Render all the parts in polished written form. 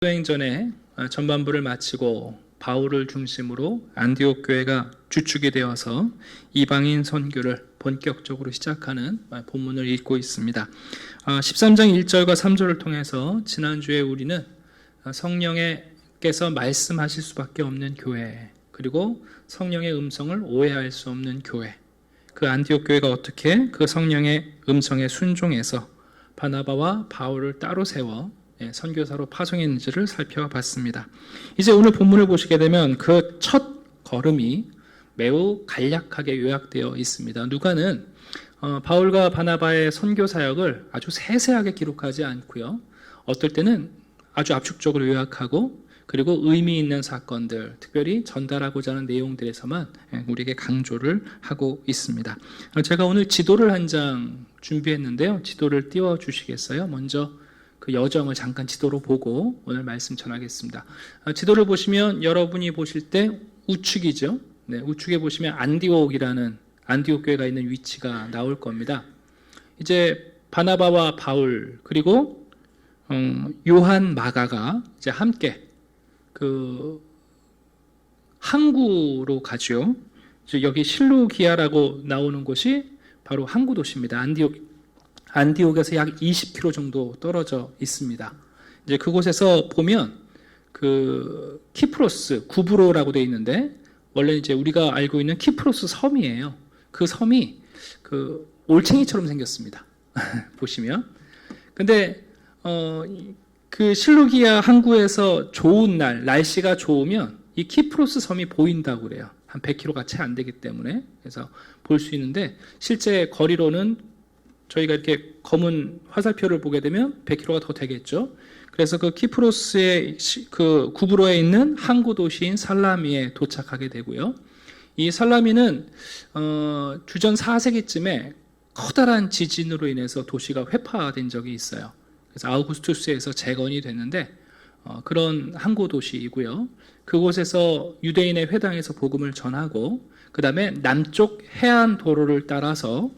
여행 전에 전반부를 마치고 바울을 중심으로 안디옥 교회가 주축이 되어서 이방인 선교를 본격적으로 시작하는 본문을 읽고 있습니다. 13장 1절과 3절을 통해서 지난주에 우리는 성령께서 말씀하실 수밖에 없는 교회, 그리고 성령의 음성을 오해할 수 없는 교회, 그 안디옥 교회가 어떻게 그 성령의 음성에 순종해서 바나바와 바울을 따로 세워 선교사로 파송했는지를 살펴봤습니다. 이제 오늘 본문을 보시게 되면 그 첫 걸음이 매우 간략하게 요약되어 있습니다. 누가는 바울과 바나바의 선교 사역을 아주 세세하게 기록하지 않고요, 어떨 때는 아주 압축적으로 요약하고 그리고 의미 있는 사건들, 특별히 전달하고자 하는 내용들에서만 우리에게 강조를 하고 있습니다. 제가 오늘 지도를 한 장 준비했는데요, 지도를 띄워주시겠어요? 먼저 그 여정을 잠깐 지도로 보고 오늘 말씀 전하겠습니다. 지도를 보시면 여러분이 보실 때 우측이죠. 우측에 보시면 안디옥이라는 안디옥 교회가 있는 위치가 나올 겁니다. 이제 바나바와 바울 그리고 요한 마가가 이제 함께 그 항구로 가죠. 여기 실루기아라고 나오는 곳이 바로 항구 도시입니다. 안디옥에서 약 20km 정도 떨어져 있습니다. 이제 그곳에서 보면 그 키프로스, 구브로라고 되어 있는데 원래 이제 우리가 알고 있는 키프로스 섬이에요. 그 섬이 그 올챙이처럼 생겼습니다. 보시면. 근데 그 실루기아 항구에서 좋은 날씨가 좋으면 이 키프로스 섬이 보인다고 그래요. 한 100km가 채 안 되기 때문에. 그래서 볼 수 있는데 실제 거리로는 저희가 이렇게 검은 화살표를 보게 되면 100km가 더 되겠죠. 그래서 그 키프로스의 그 구브로에 있는 항구 도시인 살라미에 도착하게 되고요. 이 살라미는 주전 4세기쯤에 커다란 지진으로 인해서 도시가 회파된 적이 있어요. 그래서 아우구스투스에서 재건이 됐는데 그런 항구 도시이고요. 그곳에서 유대인의 회당에서 복음을 전하고 그 다음에 남쪽 해안 도로를 따라서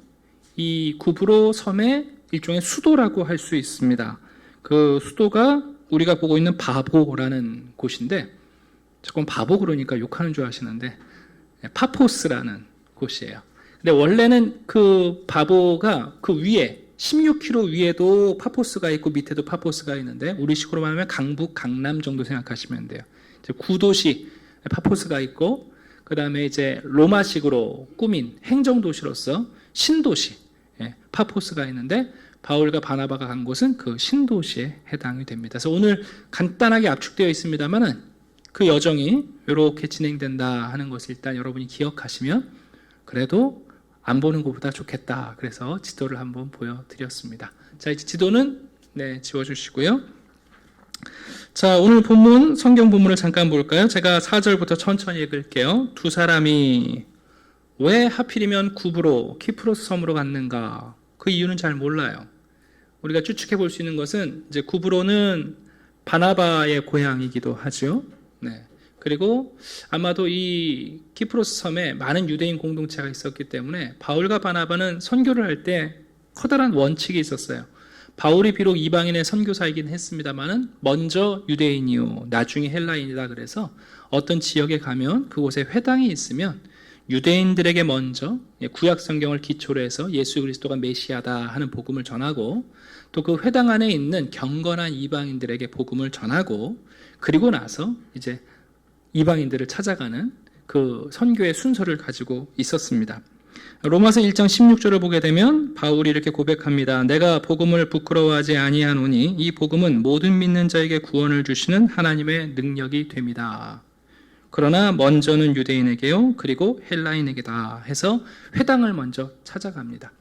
이 구브로 섬의 일종의 수도라고 할 수 있습니다. 그 수도가 우리가 보고 있는 바보라는 곳인데, 조금 바보 그러니까 욕하는 줄 아시는데 파포스라는 곳이에요. 근데 원래는 그 바보가 그 위에 16km 위에도 파포스가 있고 밑에도 파포스가 있는데 우리식으로 말하면 강북, 강남 정도 생각하시면 돼요. 이제 구도시 파포스가 있고 그 다음에 이제 로마식으로 꾸민 행정도시로서 신도시 파포스가 있는데 바울과 바나바가 간 곳은 그 신도시에 해당이 됩니다. 그래서 오늘 간단하게 압축되어 있습니다만은 그 여정이 이렇게 진행된다 하는 것을 일단 여러분이 기억하시면 그래도 안 보는 것보다 좋겠다. 그래서 지도를 한번 보여드렸습니다. 자, 이제 지도는 지워주시고요. 자, 오늘 본문 성경 본문을 잠깐 볼까요? 제가 4절부터 천천히 읽을게요. 두 사람이 왜 하필이면 구브로 키프로스 섬으로 갔는가? 그 이유는 잘 몰라요. 우리가 추측해 볼 수 있는 것은 이제 구브로는 바나바의 고향이기도 하죠. 그리고 아마도 이 키프로스 섬에 많은 유대인 공동체가 있었기 때문에 바울과 바나바는 선교를 할 때 커다란 원칙이 있었어요. 바울이 비록 이방인의 선교사이긴 했습니다만은 먼저 유대인이요, 나중에 헬라인이다. 그래서 어떤 지역에 가면 그곳에 회당이 있으면 유대인들에게 먼저 구약 성경을 기초로 해서 예수 그리스도가 메시아다 하는 복음을 전하고 또 그 회당 안에 있는 경건한 이방인들에게 복음을 전하고 그리고 나서 이제 이방인들을 찾아가는 그 선교의 순서를 가지고 있었습니다. 로마서 1장 16절을 보게 되면 바울이 이렇게 고백합니다. 내가 복음을 부끄러워하지 아니하노니 이 복음은 모든 믿는 자에게 구원을 주시는 하나님의 능력이 됩니다. 그러나 먼저는 유대인에게요, 그리고 헬라인에게다 해서 회당을 먼저 찾아갑니다.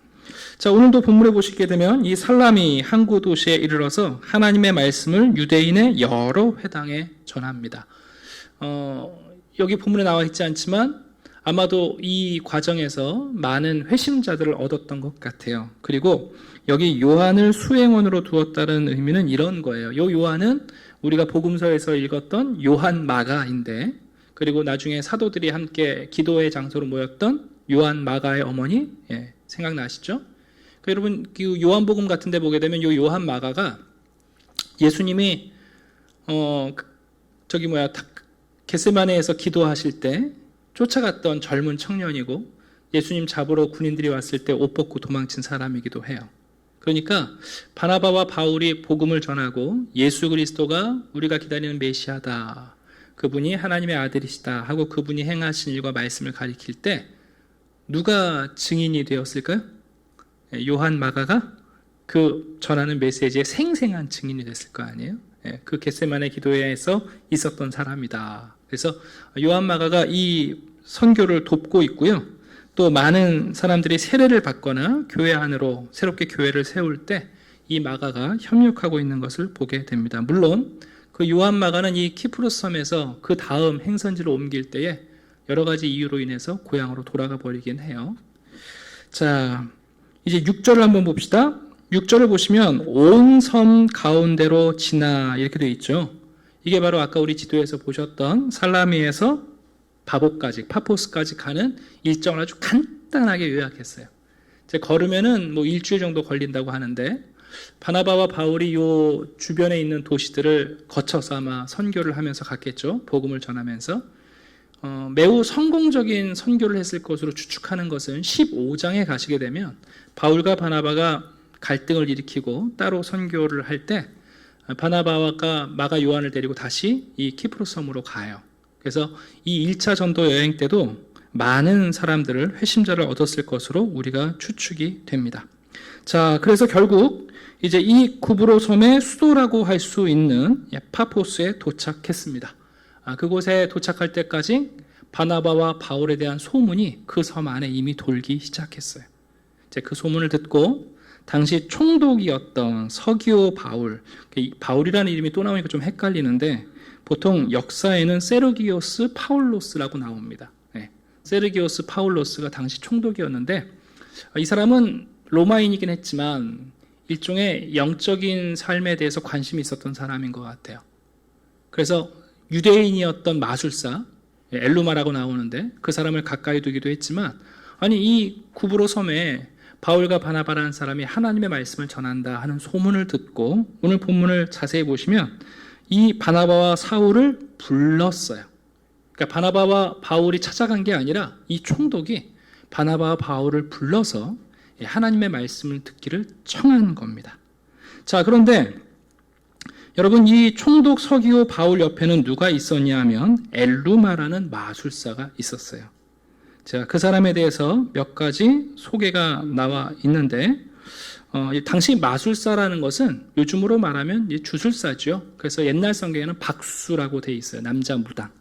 자, 오늘도 본문에 보시게 되면 이 살라미 항구 도시에 이르러서 하나님의 말씀을 유대인의 여러 회당에 전합니다. 여기 본문에 나와 있지 않지만 아마도 이 과정에서 많은 회심자들을 얻었던 것 같아요. 그리고 여기 요한을 수행원으로 두었다는 의미는 이런 거예요. 요 요한은 우리가 복음서에서 읽었던 요한 마가인데, 그리고 나중에 사도들이 함께 기도의 장소로 모였던 요한 마가의 어머니, 생각나시죠? 여러분 그 요한복음 같은 데 보게 되면 요 요한 마가가 예수님이 겟세마네에서 기도하실 때 쫓아갔던 젊은 청년이고 예수님 잡으러 군인들이 왔을 때 옷 벗고 도망친 사람이기도 해요. 그러니까 바나바와 바울이 복음을 전하고 예수 그리스도가 우리가 기다리는 메시아다, 그분이 하나님의 아들이시다 하고 그분이 행하신 일과 말씀을 가리킬 때 누가 증인이 되었을까요? 요한 마가가 그 전하는 메시지의 생생한 증인이 됐을 거 아니에요? 그 겟세마네 기도회에서 있었던 사람이다. 그래서 요한 마가가 이 선교를 돕고 있고요. 또 많은 사람들이 세례를 받거나 교회 안으로 새롭게 교회를 세울 때 이 마가가 협력하고 있는 것을 보게 됩니다. 물론 그 요한 마가는 이 키프로스 섬에서 그 다음 행선지로 옮길 때에 여러 가지 이유로 인해서 고향으로 돌아가 버리긴 해요. 자, 이제 6절을 한번 봅시다. 6절을 보시면 온 섬 가운데로 지나 이렇게 되어 있죠. 이게 바로 아까 우리 지도에서 보셨던 살라미에서 바보까지, 파포스까지 가는 일정을 아주 간단하게 요약했어요. 이제 걸으면은 뭐 일주일 정도 걸린다고 하는데 바나바와 바울이 요 주변에 있는 도시들을 거쳐서 아마 선교를 하면서 갔겠죠. 복음을 전하면서 매우 성공적인 선교를 했을 것으로 추측하는 것은 15장에 가시게 되면 바울과 바나바가 갈등을 일으키고 따로 선교를 할 때 바나바와 마가 요한을 데리고 다시 이 키프로스 섬으로 가요. 그래서 이 1차 전도 여행 때도 많은 사람들을 회심자를 얻었을 것으로 우리가 추측이 됩니다. 자, 그래서 결국 이제 이 구브로 섬의 수도라고 할 수 있는 파포스에 도착했습니다. 그곳에 도착할 때까지 바나바와 바울에 대한 소문이 그 섬 안에 이미 돌기 시작했어요. 이제 그 소문을 듣고 당시 총독이었던 서기오 바울, 바울이라는 이름이 또 나오니까 좀 헷갈리는데 보통 역사에는 세르기오스 파울로스라고 나옵니다. 세르기오스 파울로스가 당시 총독이었는데 이 사람은 로마인이긴 했지만 일종의 영적인 삶에 대해서 관심이 있었던 사람인 것 같아요. 그래서 유대인이었던 마술사 엘루마라고 나오는데 그 사람을 가까이 두기도 했지만 아니 이 구브로 섬에 바울과 바나바라는 사람이 하나님의 말씀을 전한다 하는 소문을 듣고 오늘 본문을 자세히 보시면 이 바나바와 사울을 불렀어요. 그러니까 바나바와 바울이 찾아간 게 아니라 이 총독이 바나바와 바울을 불러서 하나님의 말씀을 듣기를 청한 겁니다. 자, 그런데 여러분 이 총독 서기오 바울 옆에는 누가 있었냐 하면 엘루마라는 마술사가 있었어요. 제가 그 사람에 대해서 몇 가지 소개가 나와 있는데 당시 마술사라는 것은 요즘으로 말하면 주술사죠. 그래서 옛날 성경에는 박수라고 돼 있어요. 남자 무당.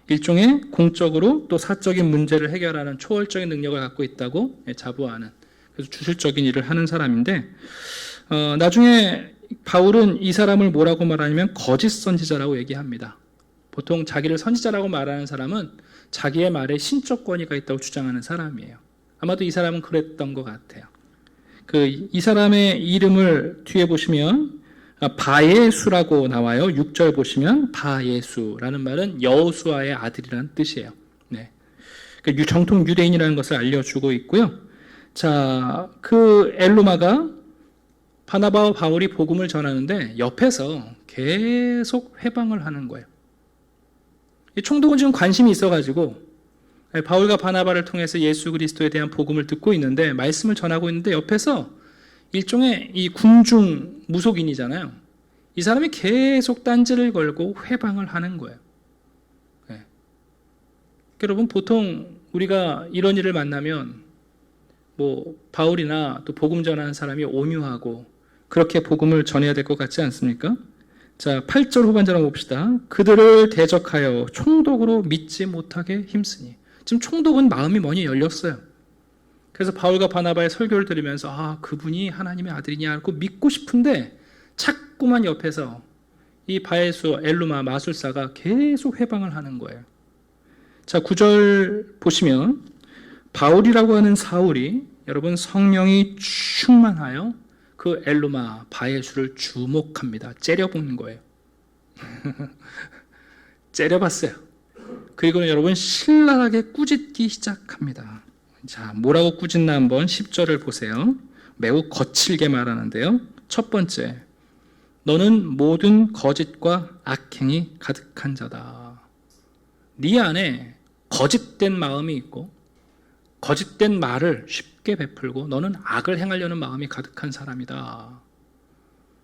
일종의 공적으로 또 사적인 문제를 해결하는 초월적인 능력을 갖고 있다고 자부하는, 그래서 주술적인 일을 하는 사람인데 나중에 바울은 이 사람을 뭐라고 말하냐면 거짓 선지자라고 얘기합니다. 보통 자기를 선지자라고 말하는 사람은 자기의 말에 신적 권위가 있다고 주장하는 사람이에요. 아마도 이 사람은 그랬던 것 같아요. 이 사람의 이름을 뒤에 보시면 바예수라고 나와요. 6절 보시면 바예수라는 말은 여호수아의 아들이라는 뜻이에요. 네. 정통 유대인이라는 것을 알려주고 있고요. 자, 그 엘루마가 바나바와 바울이 복음을 전하는데 옆에서 계속 회방을 하는 거예요. 이 총독은 지금 관심이 있어가지고 바울과 바나바를 통해서 예수 그리스도에 대한 복음을 듣고 있는데 말씀을 전하고 있는데 옆에서 일종의 이 궁중 무속인이잖아요. 이 사람이 계속 딴지를 걸고 회방을 하는 거예요. 네. 여러분 보통 우리가 이런 일을 만나면 뭐 바울이나 또 복음 전하는 사람이 온유하고 그렇게 복음을 전해야 될 것 같지 않습니까? 자, 8절 후반절 한번 봅시다. 그들을 대적하여 총독으로 믿지 못하게 힘쓰니. 지금 총독은 마음이 많이 열렸어요. 그래서 바울과 바나바의 설교를 들으면서 그분이 하나님의 아들이냐 하고 믿고 싶은데 자꾸만 옆에서 이 바예수 엘루마 마술사가 계속 회방을 하는 거예요. 자, 9절 보시면 바울이라고 하는 사울이 여러분 성령이 충만하여 그 엘루마 바예수를 주목합니다. 째려보는 거예요. 째려봤어요. 그리고는 여러분 신랄하게 꾸짖기 시작합니다. 자, 뭐라고 꾸짖나 한번 10절을 보세요. 매우 거칠게 말하는데요. 첫 번째, 너는 모든 거짓과 악행이 가득한 자다. 네 안에 거짓된 마음이 있고 거짓된 말을 쉽게 베풀고 너는 악을 행하려는 마음이 가득한 사람이다.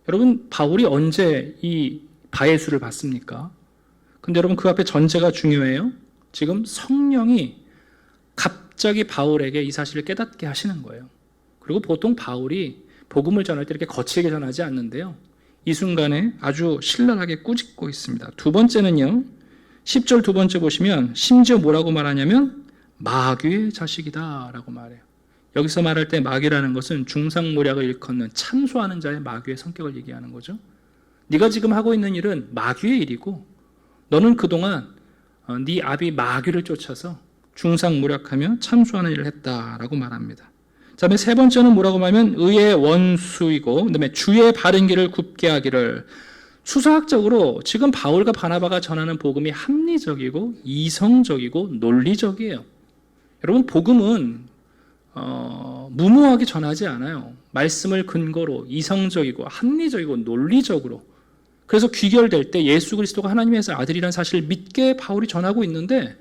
여러분, 바울이 언제 이 바예수를 봤습니까? 근데 여러분, 그 앞에 전제가 중요해요. 지금 성령이 갑자기 바울에게 이 사실을 깨닫게 하시는 거예요. 그리고 보통 바울이 복음을 전할 때 이렇게 거칠게 전하지 않는데요. 이 순간에 아주 신랄하게 꾸짖고 있습니다. 두 번째는요, 10절 두 번째 보시면 심지어 뭐라고 말하냐면 마귀의 자식이다 라고 말해요. 여기서 말할 때 마귀라는 것은 중상모략을 일컫는 참소하는 자의 마귀의 성격을 얘기하는 거죠. 네가 지금 하고 있는 일은 마귀의 일이고 너는 그동안 네 아비 마귀를 쫓아서 중상모략하며 참소하는 일을 했다라고 말합니다. 그 다음에 세 번째는 뭐라고 말하면 의의 원수이고 그 다음에 주의 바른 길을 굽게 하기를. 수사학적으로 지금 바울과 바나바가 전하는 복음이 합리적이고 이성적이고 논리적이에요. 여러분, 복음은 무모하게 전하지 않아요. 말씀을 근거로 이성적이고 합리적이고 논리적으로. 그래서 귀결될 때 예수 그리스도가 하나님의 아들이라는 사실을 믿게 바울이 전하고 있는데,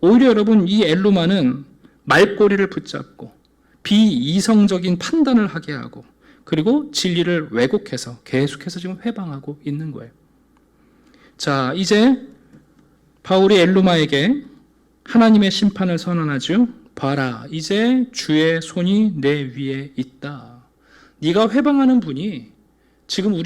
오히려 여러분, 이 엘루마는 말꼬리를 붙잡고 비이성적인 판단을 하게 하고 그리고 진리를 왜곡해서 계속해서 지금 회방하고 있는 거예요. 자, 이제 바울이 엘루마에게 하나님의 심판을 선언하죠. 봐라, 이제 주의 손이 내 위에 있다. 네가 회방하는 분이 지금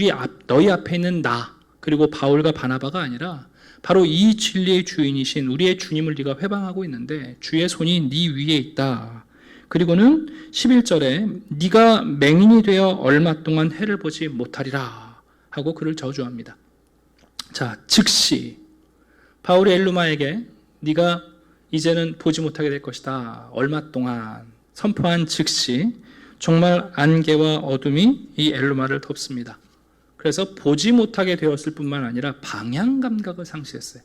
너희 앞에 있는 나 그리고 바울과 바나바가 아니라 바로 이 진리의 주인이신 우리의 주님을 네가 회방하고 있는데 주의 손이 네 위에 있다. 그리고는 11절에 네가 맹인이 되어 얼마 동안 해를 보지 못하리라 하고 그를 저주합니다. 자, 즉시 바울이 엘루마에게 네가 이제는 보지 못하게 될 것이다. 얼마 동안 선포한 즉시 정말 안개와 어둠이 이 엘루마를 덮습니다. 그래서 보지 못하게 되었을 뿐만 아니라 방향 감각을 상실했어요.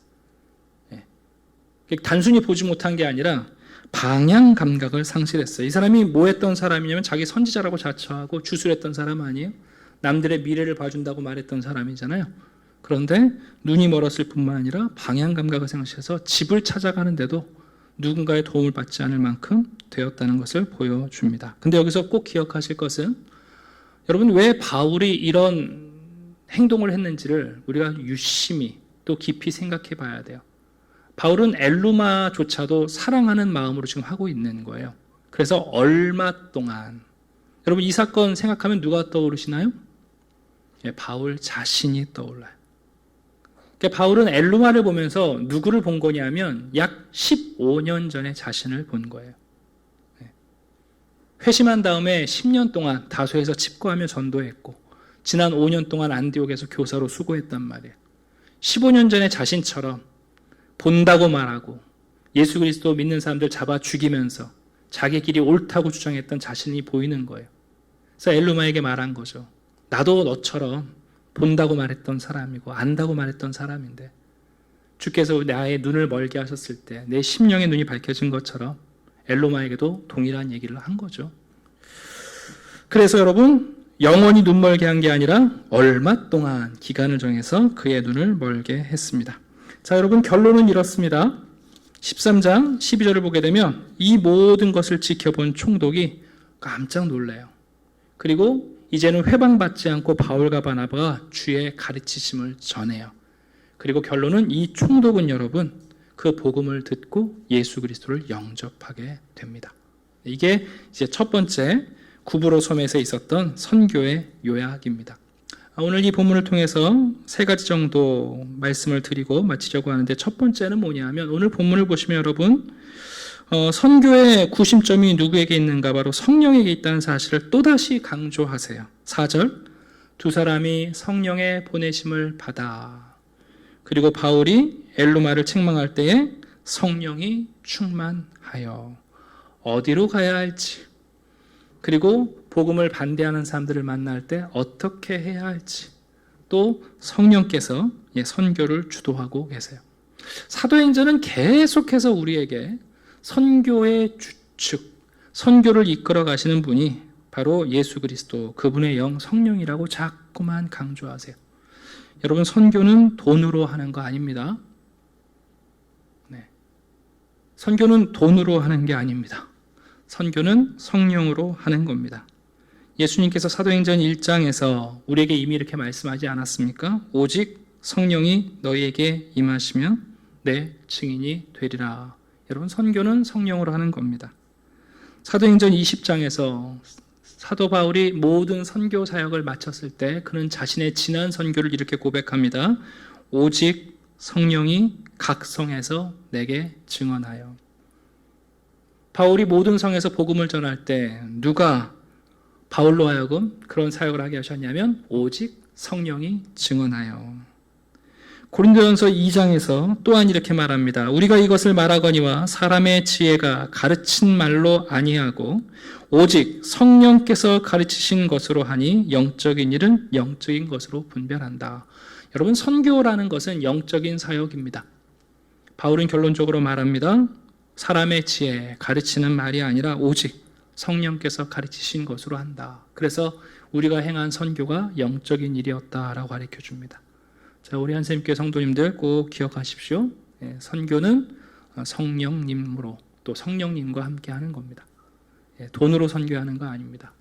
단순히 보지 못한 게 아니라 방향 감각을 상실했어요. 이 사람이 뭐 했던 사람이냐면 자기 선지자라고 자처하고 주술했던 사람 아니에요? 남들의 미래를 봐준다고 말했던 사람이잖아요. 그런데 눈이 멀었을 뿐만 아니라 방향 감각을 상실해서 집을 찾아가는데도 누군가의 도움을 받지 않을 만큼 되었다는 것을 보여줍니다. 근데 여기서 꼭 기억하실 것은 여러분, 왜 바울이 이런 행동을 했는지를 우리가 유심히 또 깊이 생각해 봐야 돼요. 바울은 엘루마조차도 사랑하는 마음으로 지금 하고 있는 거예요. 그래서 얼마 동안, 여러분 이 사건 생각하면 누가 떠오르시나요? 바울 자신이 떠올라요. 그러니까 바울은 엘루마를 보면서 누구를 본 거냐면 약 15년 전에 자신을 본 거예요. 회심한 다음에 10년 동안 다소에서 칩거하며 전도했고 지난 5년 동안 안디옥에서 교사로 수고했단 말이에요. 15년 전에 자신처럼 본다고 말하고 예수 그리스도 믿는 사람들 잡아 죽이면서 자기 길이 옳다고 주장했던 자신이 보이는 거예요. 그래서 엘루마에게 말한 거죠. 나도 너처럼 본다고 말했던 사람이고 안다고 말했던 사람인데 주께서 나의 눈을 멀게 하셨을 때 내 심령의 눈이 밝혀진 것처럼 엘루마에게도 동일한 얘기를 한 거죠. 그래서 여러분, 영원히 눈 멀게 한 게 아니라 얼마 동안 기간을 정해서 그의 눈을 멀게 했습니다. 자, 여러분, 결론은 이렇습니다. 13장 12절을 보게 되면 이 모든 것을 지켜본 총독이 깜짝 놀래요. 그리고 이제는 회방받지 않고 바울과 바나바가 주의 가르치심을 전해요. 그리고 결론은 이 총독은 여러분 그 복음을 듣고 예수 그리스도를 영접하게 됩니다. 이게 이제 첫 번째 구브로 섬에서 있었던 선교의 요약입니다. 오늘 이 본문을 통해서 세 가지 정도 말씀을 드리고 마치려고 하는데, 첫 번째는 뭐냐면 오늘 본문을 보시면 여러분 선교의 구심점이 누구에게 있는가? 바로 성령에게 있다는 사실을 또다시 강조하세요. 4절, 두 사람이 성령의 보내심을 받아. 그리고 바울이 엘루마를 책망할 때에 성령이 충만하여 어디로 가야 할지, 그리고 복음을 반대하는 사람들을 만날 때 어떻게 해야 할지, 또 성령께서 선교를 주도하고 계세요. 사도행전은 계속해서 우리에게 선교의 주축, 선교를 이끌어 가시는 분이 바로 예수 그리스도, 그분의 영 성령이라고 자꾸만 강조하세요. 여러분, 선교는 돈으로 하는 거 아닙니다. 네. 선교는 돈으로 하는 게 아닙니다. 선교는 성령으로 하는 겁니다. 예수님께서 사도행전 1장에서 우리에게 이미 이렇게 말씀하지 않았습니까? 오직 성령이 너희에게 임하시면 내 증인이 되리라. 여러분, 선교는 성령으로 하는 겁니다. 사도행전 20장에서 사도 바울이 모든 선교 사역을 마쳤을 때 그는 자신의 지난 선교를 이렇게 고백합니다. 오직 성령이 각 성에서 내게 증언하여. 바울이 모든 성에서 복음을 전할 때 누가 바울로 하여금 그런 사역을 하게 하셨냐면 오직 성령이 증언하여. 고린도전서 2장에서 또한 이렇게 말합니다. 우리가 이것을 말하거니와 사람의 지혜가 가르친 말로 아니하고 오직 성령께서 가르치신 것으로 하니 영적인 일은 영적인 것으로 분별한다. 여러분, 선교라는 것은 영적인 사역입니다. 바울은 결론적으로 말합니다. 사람의 지혜, 가르치는 말이 아니라 오직 성령께서 가르치신 것으로 한다. 그래서 우리가 행한 선교가 영적인 일이었다라고 가르쳐 줍니다. 자, 우리 한샘교회 성도님들 꼭 기억하십시오. 선교는 성령님으로, 또 성령님과 함께 하는 겁니다. 돈으로 선교하는 거 아닙니다.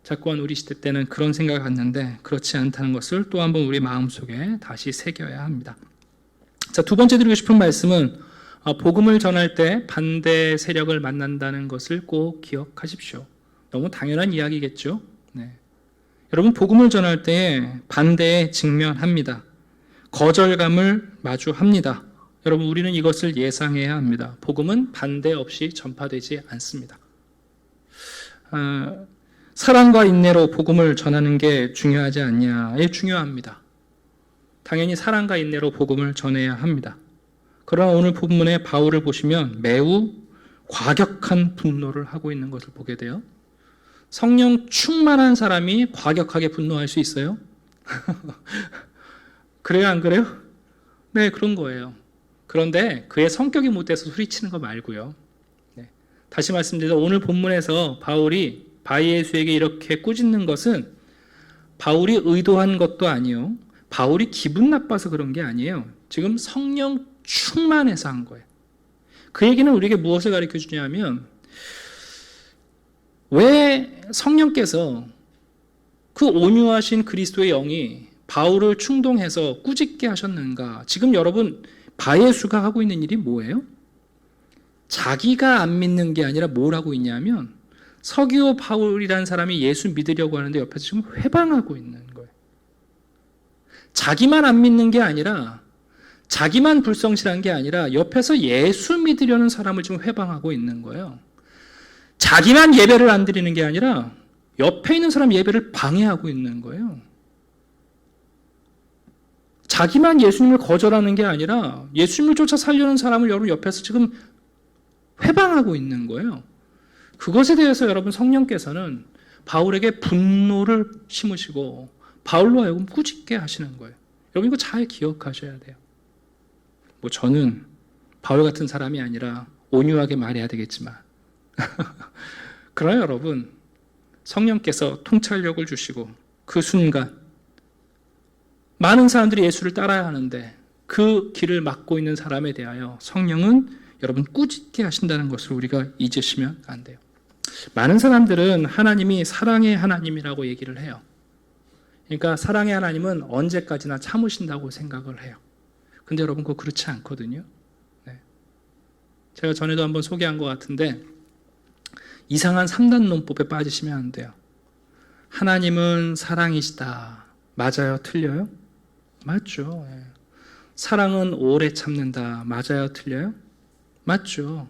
자꾸만 우리 시대 때는 그런 생각을 갖는데 그렇지 않다는 것을 또 한번 우리 마음속에 다시 새겨야 합니다. 자, 두 번째 드리고 싶은 말씀은 복음을 전할 때 반대 세력을 만난다는 것을 꼭 기억하십시오. 너무 당연한 이야기겠죠? 네. 여러분, 복음을 전할 때 반대에 직면합니다. 거절감을 마주합니다. 여러분, 우리는 이것을 예상해야 합니다. 복음은 반대 없이 전파되지 않습니다. 사랑과 인내로 복음을 전하는 게 중요하지 않냐? 예, 중요합니다. 당연히 사랑과 인내로 복음을 전해야 합니다. 그러나 오늘 본문의 바울을 보시면 매우 과격한 분노를 하고 있는 것을 보게 돼요. 성령 충만한 사람이 과격하게 분노할 수 있어요? 그래요, 안 그래요? 네, 그런 거예요. 그런데 그의 성격이 못돼서 소리치는 거 말고요. 네. 다시 말씀드려서 오늘 본문에서 바울이 바리예수에게 이렇게 꾸짖는 것은 바울이 의도한 것도 아니요, 바울이 기분 나빠서 그런 게 아니에요. 지금 성령 충만해서 한 거예요. 그 얘기는 우리에게 무엇을 가르쳐 주냐면, 왜 성령께서 그 온유하신 그리스도의 영이 바울을 충동해서 꾸짖게 하셨는가? 지금 여러분, 바예수가 하고 있는 일이 뭐예요? 자기가 안 믿는 게 아니라 뭘 하고 있냐면, 서기오 바울이라는 사람이 예수 믿으려고 하는데 옆에서 지금 회방하고 있는 거예요. 자기만 안 믿는 게 아니라, 자기만 불성실한 게 아니라 옆에서 예수 믿으려는 사람을 지금 회방하고 있는 거예요. 자기만 예배를 안 드리는 게 아니라 옆에 있는 사람 예배를 방해하고 있는 거예요. 자기만 예수님을 거절하는 게 아니라 예수님을 쫓아 살려는 사람을 여러분 옆에서 지금 회방하고 있는 거예요. 그것에 대해서 여러분, 성령께서는 바울에게 분노를 심으시고 바울로 하여금 꾸짖게 하시는 거예요. 여러분, 이거 잘 기억하셔야 돼요. 뭐 저는 바울 같은 사람이 아니라 온유하게 말해야 되겠지만 그러나 여러분, 성령께서 통찰력을 주시고 그 순간 많은 사람들이 예수를 따라야 하는데 그 길을 막고 있는 사람에 대하여 성령은 여러분 꾸짖게 하신다는 것을 우리가 잊으시면 안 돼요. 많은 사람들은 하나님이 사랑의 하나님이라고 얘기를 해요. 그러니까 사랑의 하나님은 언제까지나 참으신다고 생각을 해요. 근데 여러분, 그거 그렇지 않거든요. 네. 제가 전에도 한번 소개한 것 같은데 이상한 3단 논법에 빠지시면 안 돼요. 하나님은 사랑이시다. 맞아요? 틀려요? 맞죠. 네. 사랑은 오래 참는다. 맞아요? 틀려요? 맞죠.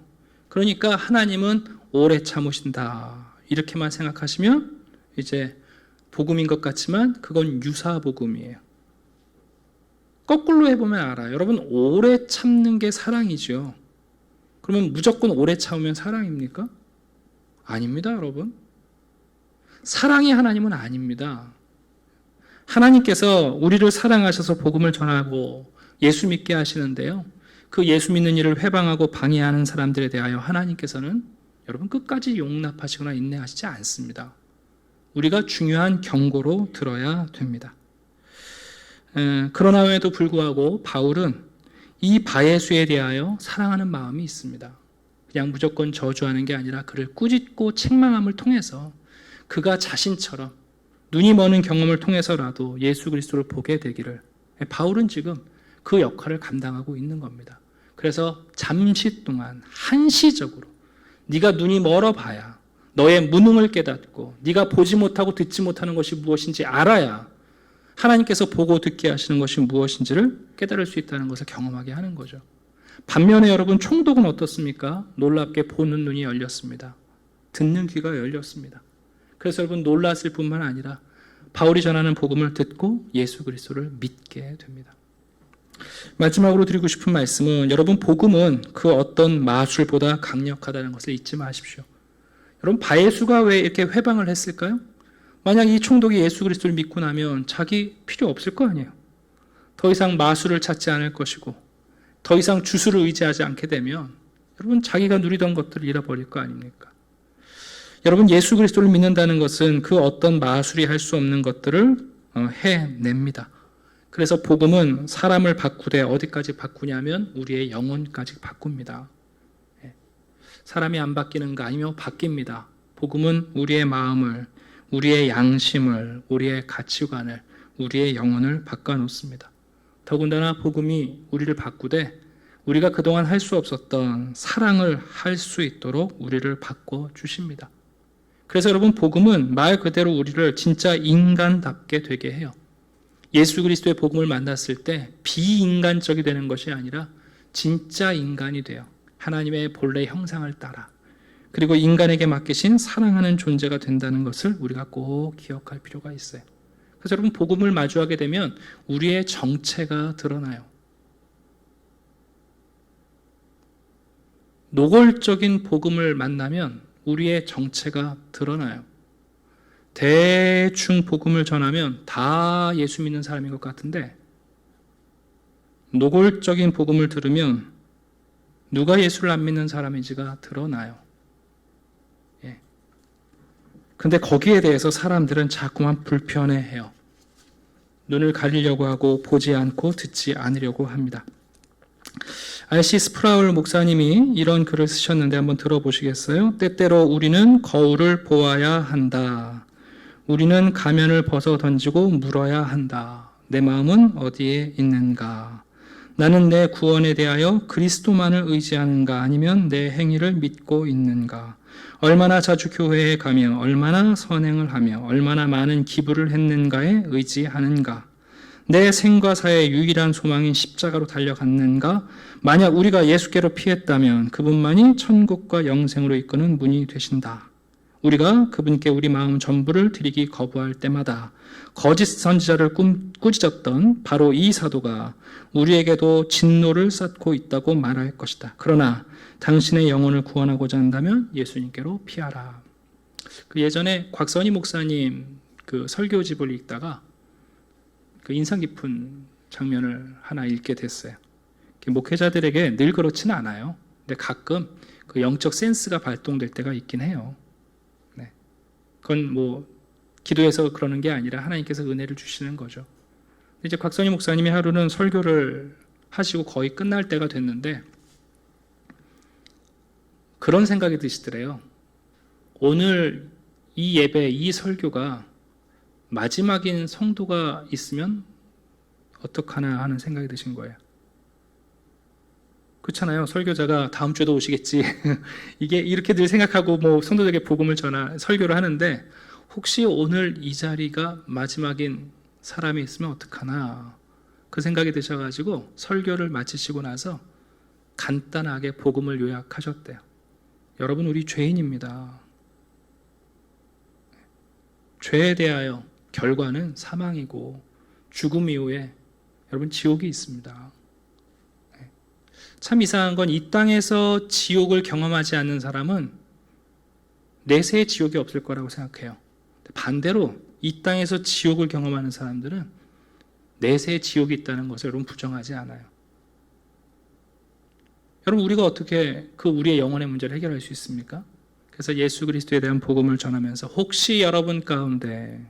그러니까 하나님은 오래 참으신다. 이렇게만 생각하시면 이제 복음인 것 같지만 그건 유사 복음이에요. 거꾸로 해보면 알아요. 여러분, 오래 참는 게 사랑이죠. 그러면 무조건 오래 참으면 사랑입니까? 아닙니다, 여러분. 사랑이 하나님은 아닙니다. 하나님께서 우리를 사랑하셔서 복음을 전하고 예수 믿게 하시는데요, 그 예수 믿는 일을 회방하고 방해하는 사람들에 대하여 하나님께서는 여러분 끝까지 용납하시거나 인내하시지 않습니다. 우리가 중요한 경고로 들어야 됩니다. 그러나에도 불구하고 바울은 이 바예수에 대하여 사랑하는 마음이 있습니다. 그냥 무조건 저주하는 게 아니라 그를 꾸짖고 책망함을 통해서 그가 자신처럼 눈이 머는 경험을 통해서라도 예수 그리스도를 보게 되기를, 바울은 지금 그 역할을 감당하고 있는 겁니다. 그래서 잠시 동안 한시적으로 네가 눈이 멀어봐야 너의 무능을 깨닫고 네가 보지 못하고 듣지 못하는 것이 무엇인지 알아야 하나님께서 보고 듣게 하시는 것이 무엇인지를 깨달을 수 있다는 것을 경험하게 하는 거죠. 반면에 여러분, 총독은 어떻습니까? 놀랍게 보는 눈이 열렸습니다. 듣는 귀가 열렸습니다. 그래서 여러분, 놀랐을 뿐만 아니라 바울이 전하는 복음을 듣고 예수 그리스도를 믿게 됩니다. 마지막으로 드리고 싶은 말씀은, 여러분, 복음은 그 어떤 마술보다 강력하다는 것을 잊지 마십시오. 여러분, 바예수가 왜 이렇게 회방을 했을까요? 만약 이 총독이 예수 그리스도를 믿고 나면 자기 필요 없을 거 아니에요. 더 이상 마술을 찾지 않을 것이고 더 이상 주술을 의지하지 않게 되면 여러분, 자기가 누리던 것들을 잃어버릴 거 아닙니까? 여러분, 예수 그리스도를 믿는다는 것은 그 어떤 마술이 할 수 없는 것들을 해냅니다. 그래서 복음은 사람을 바꾸되 어디까지 바꾸냐면 우리의 영혼까지 바꿉니다. 사람이 안 바뀌는가? 아니면 바뀝니다. 복음은 우리의 마음을, 우리의 양심을, 우리의 가치관을, 우리의 영혼을 바꿔놓습니다. 더군다나 복음이 우리를 바꾸되 우리가 그동안 할 수 없었던 사랑을 할 수 있도록 우리를 바꿔주십니다. 그래서 여러분, 복음은 말 그대로 우리를 진짜 인간답게 되게 해요. 예수 그리스도의 복음을 만났을 때 비인간적이 되는 것이 아니라 진짜 인간이 돼요. 하나님의 본래 형상을 따라. 그리고 인간에게 맡기신 사랑하는 존재가 된다는 것을 우리가 꼭 기억할 필요가 있어요. 그래서 여러분, 복음을 마주하게 되면 우리의 정체가 드러나요. 노골적인 복음을 만나면 우리의 정체가 드러나요. 대충 복음을 전하면 다 예수 믿는 사람인 것 같은데, 노골적인 복음을 들으면 누가 예수를 안 믿는 사람인지가 드러나요. 근데 거기에 대해서 사람들은 자꾸만 불편해해요. 눈을 가리려고 하고 보지 않고 듣지 않으려고 합니다. R.C. 스프라울 목사님이 이런 글을 쓰셨는데 한번 들어보시겠어요? 때때로 우리는 거울을 보아야 한다. 우리는 가면을 벗어 던지고 물어야 한다. 내 마음은 어디에 있는가? 나는 내 구원에 대하여 그리스도만을 의지하는가? 아니면 내 행위를 믿고 있는가? 얼마나 자주 교회에 가며 얼마나 선행을 하며 얼마나 많은 기부를 했는가에 의지하는가? 내 생과 사의 유일한 소망인 십자가로 달려갔는가? 만약 우리가 예수께로 피했다면 그분만이 천국과 영생으로 이끄는 문이 되신다. 우리가 그분께 우리 마음 전부를 드리기 거부할 때마다 거짓 선지자를 꾸짖었던 바로 이 사도가 우리에게도 진노를 쌓고 있다고 말할 것이다. 그러나 당신의 영혼을 구원하고자 한다면 예수님께로 피하라. 그 예전에 곽선희 목사님 그 설교집을 읽다가 그 인상 깊은 장면을 하나 읽게 됐어요. 목회자들에게 늘 그렇지는 않아요. 근데 가끔 그 영적 센스가 발동될 때가 있긴 해요. 네. 그건 뭐 기도해서 그러는 게 아니라 하나님께서 은혜를 주시는 거죠. 이제 곽선희 목사님이 하루는 설교를 하시고 거의 끝날 때가 됐는데 그런 생각이 드시더래요. 오늘 이 예배, 이 설교가 마지막인 성도가 있으면 어떡하나 하는 생각이 드신 거예요. 그렇잖아요. 설교자가 다음 주에도 오시겠지. 이게 이렇게 늘 생각하고 뭐 성도들에게 복음을 설교를 하는데 혹시 오늘 이 자리가 마지막인 사람이 있으면 어떡하나 그 생각이 드셔가지고 설교를 마치시고 나서 간단하게 복음을 요약하셨대요. 여러분, 우리 죄인입니다. 죄에 대하여 결과는 사망이고 죽음 이후에 여러분 지옥이 있습니다. 참 이상한 건 이 땅에서 지옥을 경험하지 않는 사람은 내세에 지옥이 없을 거라고 생각해요. 반대로 이 땅에서 지옥을 경험하는 사람들은 내세에 지옥이 있다는 것을 여러분 부정하지 않아요. 여러분, 우리가 어떻게 그 우리의 영혼의 문제를 해결할 수 있습니까? 그래서 예수 그리스도에 대한 복음을 전하면서 혹시 여러분 가운데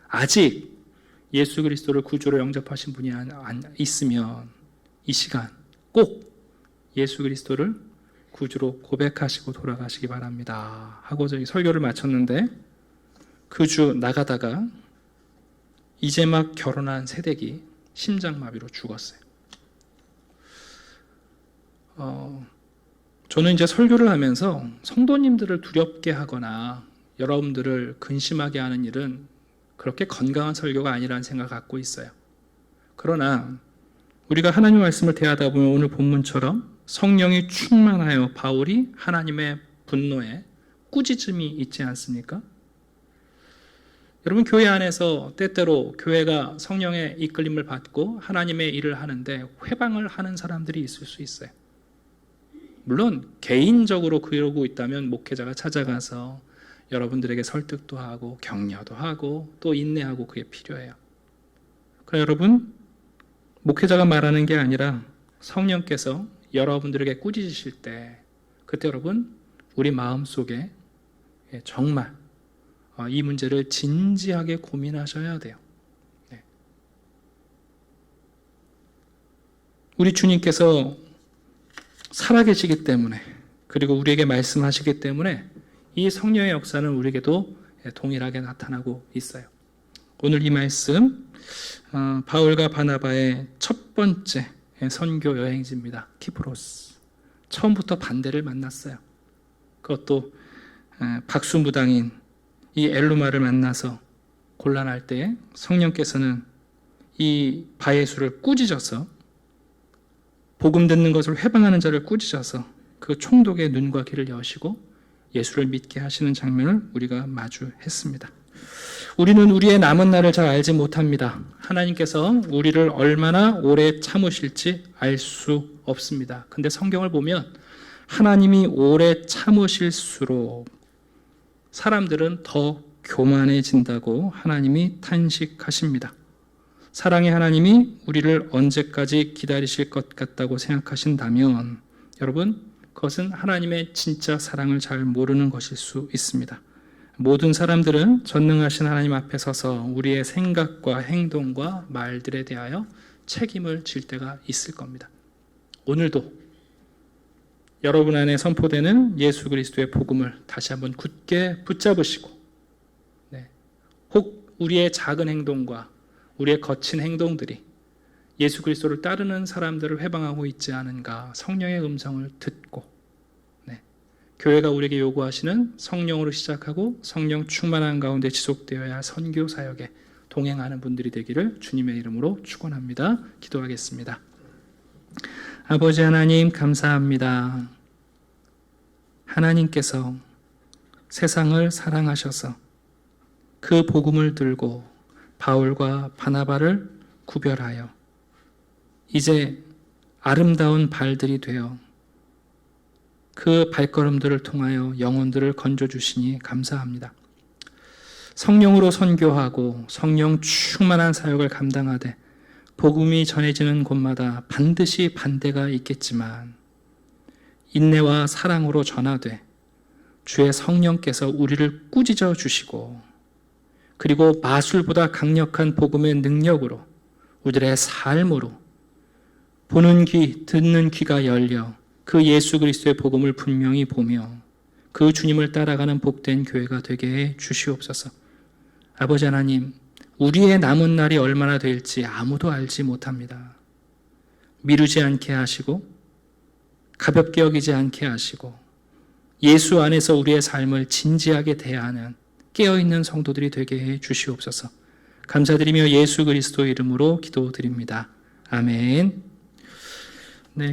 아직 예수 그리스도를 구주로 영접하신 분이 있으면 이 시간 꼭 예수 그리스도를 구주로 고백하시고 돌아가시기 바랍니다 하고 저희 설교를 마쳤는데, 그 주 나가다가 이제 막 결혼한 새댁이 심장마비로 죽었어요. 저는 이제 설교를 하면서 성도님들을 두렵게 하거나 여러분들을 근심하게 하는 일은 그렇게 건강한 설교가 아니라는 생각을 갖고 있어요. 그러나 우리가 하나님 말씀을 대하다 보면 오늘 본문처럼 성령이 충만하여 바울이 하나님의 분노에 꾸짖음이 있지 않습니까? 여러분, 교회 안에서 때때로 교회가 성령의 이끌림을 받고 하나님의 일을 하는데 회방을 하는 사람들이 있을 수 있어요. 물론 개인적으로 그러고 있다면 목회자가 찾아가서 여러분들에게 설득도 하고 격려도 하고 또 인내하고 그게 필요해요. 그러나 여러분, 목회자가 말하는 게 아니라 성령께서 여러분들에게 꾸짖으실 때 그때 여러분 우리 마음속에 정말 이 문제를 진지하게 고민하셔야 돼요. 우리 주님께서 살아계시기 때문에, 그리고 우리에게 말씀하시기 때문에 이 성령의 역사는 우리에게도 동일하게 나타나고 있어요. 오늘 이 말씀 바울과 바나바의 첫 번째 선교 여행지입니다. 키프로스. 처음부터 반대를 만났어요. 그것도 박수무당인 이 엘루마를 만나서 곤란할 때에 성령께서는 이 바예수를 꾸짖어서, 복음 듣는 것을 회방하는 자를 꾸짖어서 그 총독의 눈과 귀를 여시고 예수를 믿게 하시는 장면을 우리가 마주했습니다. 우리는 우리의 남은 날을 잘 알지 못합니다. 하나님께서 우리를 얼마나 오래 참으실지 알 수 없습니다. 근데 성경을 보면 하나님이 오래 참으실수록 사람들은 더 교만해진다고 하나님이 탄식하십니다. 사랑의 하나님이 우리를 언제까지 기다리실 것 같다고 생각하신다면 여러분, 그것은 하나님의 진짜 사랑을 잘 모르는 것일 수 있습니다. 모든 사람들은 전능하신 하나님 앞에 서서 우리의 생각과 행동과 말들에 대하여 책임을 질 때가 있을 겁니다. 오늘도 여러분 안에 선포되는 예수 그리스도의 복음을 다시 한번 굳게 붙잡으시고, 혹 우리의 작은 행동과 우리의 거친 행동들이 예수 그리스도를 따르는 사람들을 회방하고 있지 않은가 성령의 음성을 듣고, 교회가 우리에게 요구하시는 성령으로 시작하고 성령 충만한 가운데 지속되어야 할 선교 사역에 동행하는 분들이 되기를 주님의 이름으로 축원합니다. 기도하겠습니다. 아버지 하나님, 감사합니다. 하나님께서 세상을 사랑하셔서 그 복음을 들고 바울과 바나바를 구별하여 이제 아름다운 발들이 되어 그 발걸음들을 통하여 영혼들을 건져주시니 감사합니다. 성령으로 선교하고 성령 충만한 사역을 감당하되 복음이 전해지는 곳마다 반드시 반대가 있겠지만 인내와 사랑으로 전하되 주의 성령께서 우리를 꾸짖어 주시고, 그리고 마술보다 강력한 복음의 능력으로 우리들의 삶으로 보는 귀, 듣는 귀가 열려 그 예수 그리스도의 복음을 분명히 보며 그 주님을 따라가는 복된 교회가 되게 해 주시옵소서. 아버지 하나님, 우리의 남은 날이 얼마나 될지 아무도 알지 못합니다. 미루지 않게 하시고 가볍게 여기지 않게 하시고 예수 안에서 우리의 삶을 진지하게 대하는 깨어있는 성도들이 되게 해 주시옵소서. 감사드리며 예수 그리스도 이름으로 기도드립니다. 아멘.